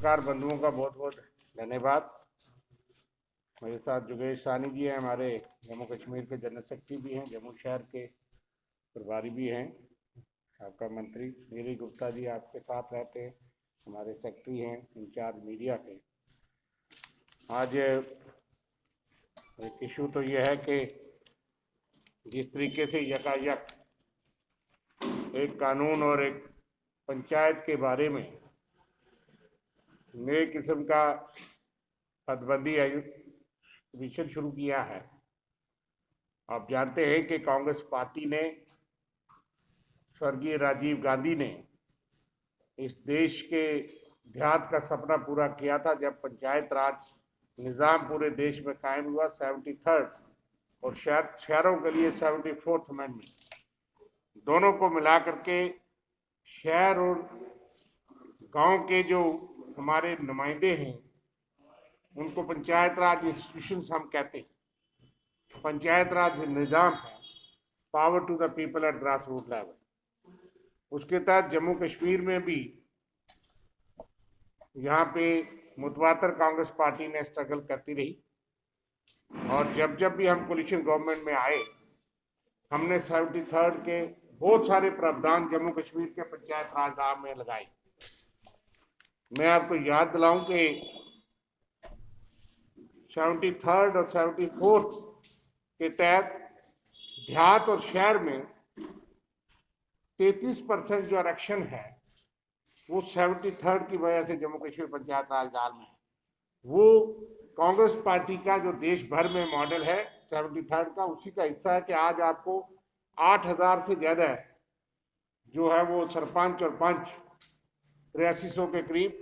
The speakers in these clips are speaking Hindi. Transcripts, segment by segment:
पत्रकार बंधुओं का बहुत बहुत धन्यवाद। मेरे साथ जुगेश सानी जी हैं, हमारे जम्मू कश्मीर के जनरल सेक्रेटरी भी हैं, जम्मू शहर के प्रभारी भी हैं। आपका मंत्री नीरी गुप्ता जी आपके साथ रहते हैं, हमारे सेक्रेटरी हैं इंचार्ज मीडिया के। आज एक इशू तो ये है कि जिस तरीके से यकायक एक कानून और एक पंचायत के बारे में नए किस्म का हदबंदी मिशन शुरू किया है। आप जानते हैं कि कांग्रेस पार्टी ने, स्वर्गीय राजीव गांधी ने इस देश के इतिहास का सपना पूरा किया था जब पंचायत राज निज़ाम पूरे देश में कायम हुआ। 73rd और शहरों के लिए 74th अमेंडमेंट, दोनों को मिला करके शहर और गांव के जो हमारे नुमाइंदे हैं उनको पंचायत राज इंस्टीट्यूशंस हम कहते हैं। पंचायत राज निज़ाम है power to the people at grass root level. उसके तहत जम्मू कश्मीर में भी यहाँ पे मुतवातर कांग्रेस पार्टी ने स्ट्रगल करती रही और जब जब भी हम कोलिशन गवर्नमेंट में आए हमने 73rd के बहुत सारे प्रावधान जम्मू कश्मीर के पंचायत राज में लगाए। मैं आपको याद दिलाऊं कि 73rd और 74th के तहत देहात और शहर में 33% जो आरक्षण है वो 73rd की वजह से जम्मू कश्मीर पंचायत राज में है। वो कांग्रेस पार्टी का जो देश भर में मॉडल है 73rd का, उसी का हिस्सा है कि आज आपको 8000 से ज्यादा जो है वो सरपंच और पंच 8300 के करीब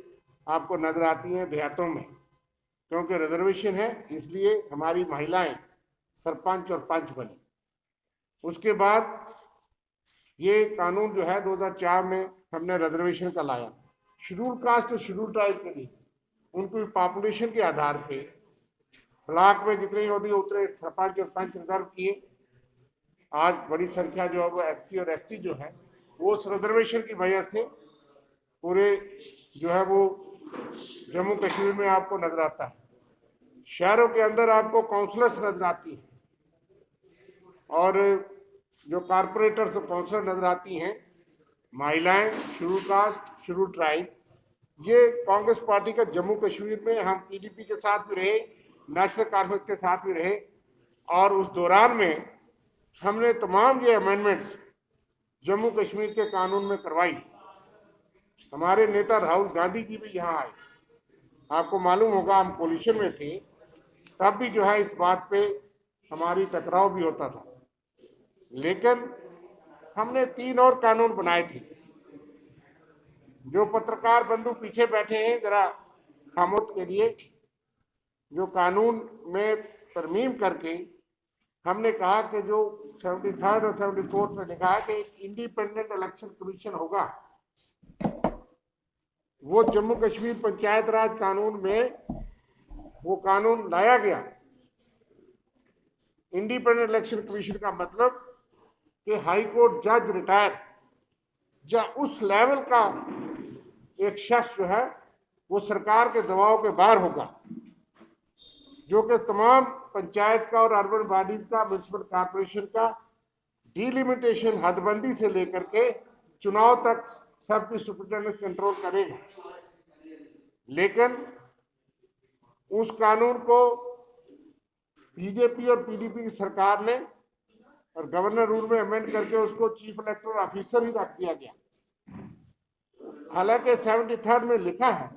आपको नजर आती हैं देहातों में। क्योंकि रिजर्वेशन है इसलिए हमारी महिलाएं सरपंच और पंच बनी। उसके बाद ये कानून जो है 2004 में हमने रिजर्वेशन का लाया। शेड्यूल कास्ट और शेड्यूल ट्राइब के लिए उनको पॉपुलेशन के आधार पे ब्लॉक में जितने होती उतने सरपंच और पंच रिजर्व किए। आज बड़ी संख्या जो है वो SC और ST जो है वो उस रिजर्वेशन की वजह से पूरे जो है वो जम्मू कश्मीर में आपको नजर आता है। शहरों के अंदर आपको काउंसलर्स नजर आती है और जो कारपोरेटर्स और काउंसलर नजर आती हैं महिलाएं, शेड्यूल कास्ट, शेड्यूल ट्राइब। ये कांग्रेस पार्टी का जम्मू कश्मीर में हम PDP के साथ भी रहे, नेशनल कॉन्फ्रेंस के साथ भी रहे और उस दौरान में हमने तमाम ये अमेंडमेंट्स जम्मू कश्मीर के कानून में करवाई। हमारे नेता राहुल गांधी जी भी यहाँ आए। आपको मालूम होगा हम कोलिशन में थे तब भी जो है इस बात पे हमारी टकराव भी होता था, लेकिन हमने 3 और कानून बनाए थे। जो पत्रकार बंधु पीछे बैठे हैं जरा खामोश के लिए, जो कानून में तरमीम करके हमने कहा कि जो 73rd और 74th में लिखा है कि इंडिपेंडेंट इलेक्शन कमीशन होगा, वो जम्मू कश्मीर पंचायत राज कानून में वो कानून लाया गया। इंडिपेंडेंट इलेक्शन कमीशन का मतलब कि हाई कोर्ट जज रिटायर या उस लेवल का एक शख्स जो है वो सरकार के दबाव के बाहर होगा, जो कि तमाम पंचायत का और अर्बन बॉडीज का, म्यूनिसिपल कॉर्पोरेशन का डिलिमिटेशन हदबंदी से लेकर के चुनाव तक सबकी सुपरिटेंडेंस कंट्रोल करेगा। लेकिन उस कानून को बीजेपी और PDP की सरकार ने और गवर्नर रूल में अमेंड करके उसको चीफ इलेक्टोरल ऑफिसर ही रख दिया गया। हालांकि 73rd में लिखा है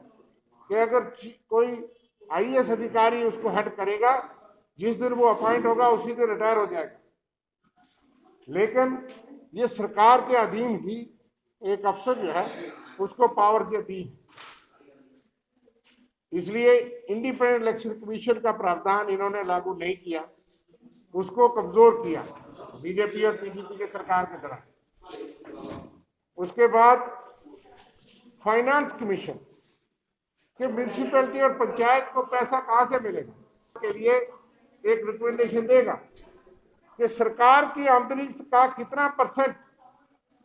कि अगर कोई IAS अधिकारी उसको हेड करेगा, जिस दिन वो अपॉइंट होगा उसी दिन रिटायर हो जाएगा। लेकिन ये सरकार के अधीन ही एक अफसर जो है उसको पावर दी है, इसलिए इंडिपेंडेंट इलेक्शन कमीशन का प्रावधान इन्होंने लागू नहीं किया, उसको कमजोर किया बीजेपी और PDP के सरकार के दौरान। उसके बाद फाइनेंस कमीशन कि म्यूनिसिपैलिटी और पंचायत को पैसा कहां से मिलेगा के लिए एक रिकमेंडेशन देगा कि सरकार की आमदनी का कितना %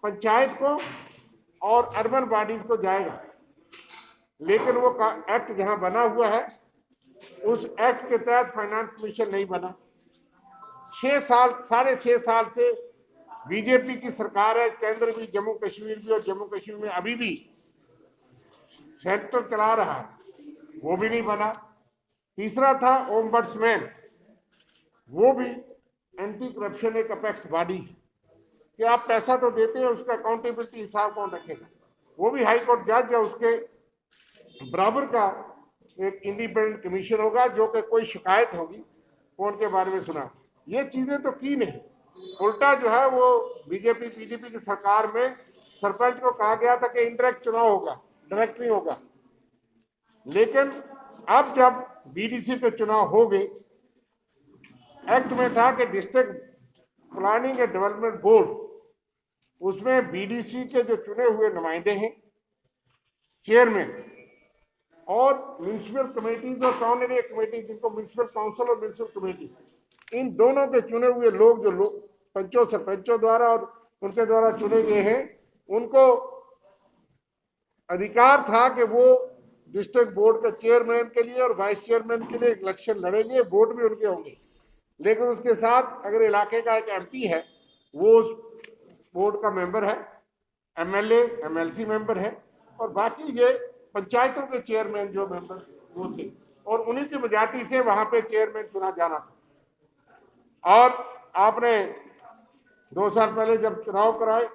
पंचायत को और अर्बन बॉडीज को जाएगा। लेकिन वो एक्ट जहां बना हुआ है उस एक्ट के तहत फाइनेंस कमीशन नहीं बना। 6 साल, 6.5 साल से बीजेपी की सरकार है, केंद्र भी, जम्मू कश्मीर भी, और जम्मू कश्मीर में अभी भी सेंटर चला रहा है, वो भी नहीं बना। तीसरा था ओम्बड्समैन, वो भी एंटी करप्शन एक अपेक्स बॉडी है कि आप पैसा तो देते हैं, उसका अकाउंटेबिलिटी हिसाब कौन रखेगा। वो भी हाई कोर्ट जज है, उसके बराबर का एक इंडिपेंडेंट कमीशन होगा जो कि कोई शिकायत होगी तो उनके बारे में सुना। ये चीजें तो की नहीं, उल्टा जो है वो बीजेपी पीडीपी की सरकार में सरपंच को कहा गया था कि इंडायरेक्ट चुनाव होगा, डायरेक्ट नहीं होगा। लेकिन अब जब बीडीसी के चुनाव हो गए, एक्ट में था कि district planning and development board, उसमें बीडीसी के जो चुने हुए नुमाइंदे हैं, चेयरमैन, और म्यूनिसिपल कमेटी जो टाउनरी कमेटी, जिनको म्यूनिसिपल काउंसिल और म्यूनिसिपल कमेटी, इन दोनों के चुने हुए लोग जो पंचों सरपंचों द्वारा और उनके द्वारा चुने गए हैं, उनको अधिकार था कि वो डिस्ट्रिक्ट बोर्ड के चेयरमैन के लिए और वाइस चेयरमैन के लिए इलेक्शन लड़ेंगे, वोट भी उनके होंगे। लेकिन उसके साथ अगर इलाके का एक एमपी है, वो उस बोर्ड का मेंबर है, एमएलए एमएलसी मेंबर है, और बाकी ये पंचायतों के चेयरमैन जो मेंबर वो थे, और उन्हीं की मेजॉरिटी से वहां पे चेयरमैन चुना जाना था। और आपने 2 साल पहले जब चुनाव कराए,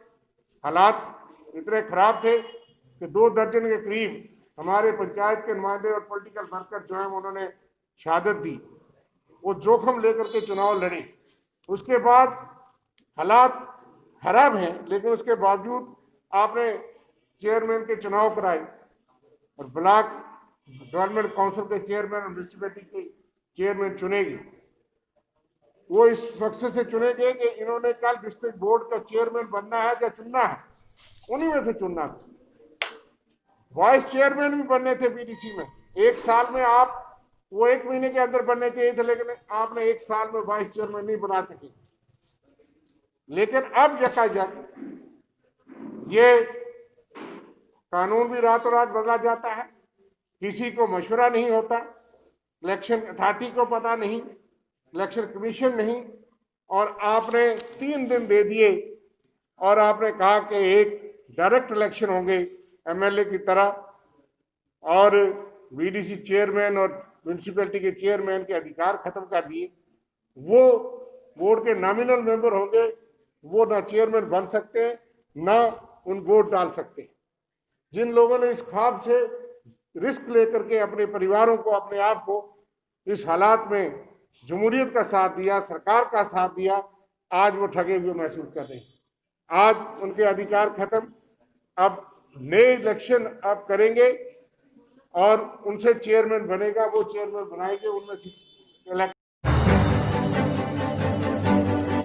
हालात इतने खराब थे कि 2 दर्जन के करीब हमारे पंचायत के नुमाइंदे और पॉलिटिकल वर्कर जो है उन्होंने शहादत दी, वो जोखिम लेकर के चुनाव लड़े। उसके बाद हालात खराब हैं, लेकिन उसके बावजूद आपने चेयरमैन के चुनाव कराए और ब्लॉक डेवलपमेंट काउंसिल के चेयरमैन और म्यूनिसिपैलिटी के चेयरमैन चुनेगी। वो इस मकसद से चुने गए कि इन्होंने कल डिस्ट्रिक्ट बोर्ड का चेयरमैन बनना है या चुनना है, उन्हीं में से चुनना था। वाइस चेयरमैन भी बनने थे बीडीसी में, 1 साल में आप, वो 1 महीने के अंदर बनने चाहिए थे, लेकिन आपने 1 साल में वाइस चेयरमैन नहीं बना सके। लेकिन अब जब ये कानून भी रातों रात बदला जाता है, किसी को मशवरा नहीं होता, इलेक्शन अथॉरिटी को पता नहीं, इलेक्शन कमीशन नहीं, और आपने 3 दिन दे दिए और आपने कहा कि एक डायरेक्ट इलेक्शन होंगे एमएलए की तरह, और बीडीसी चेयरमैन और म्यूनिसिपैलिटी के चेयरमैन के अधिकार खत्म कर दिए। वो बोर्ड के नॉमिनल मेंबर होंगे, वो ना चेयरमैन बन सकते हैं, ना उन वोट डाल सकते हैं। जिन लोगों ने इस ख्वाब से रिस्क लेकर के अपने परिवारों को, अपने आप को इस हालात में जमहूरियत का साथ दिया, सरकार का साथ दिया, आज वो ठगे हुए महसूस कर रहे हैं। आज उनके अधिकार खत्म, अब नए इलेक्शन आप करेंगे और उनसे चेयरमैन बनेगा, वो चेयरमैन बनाएंगे, उनमें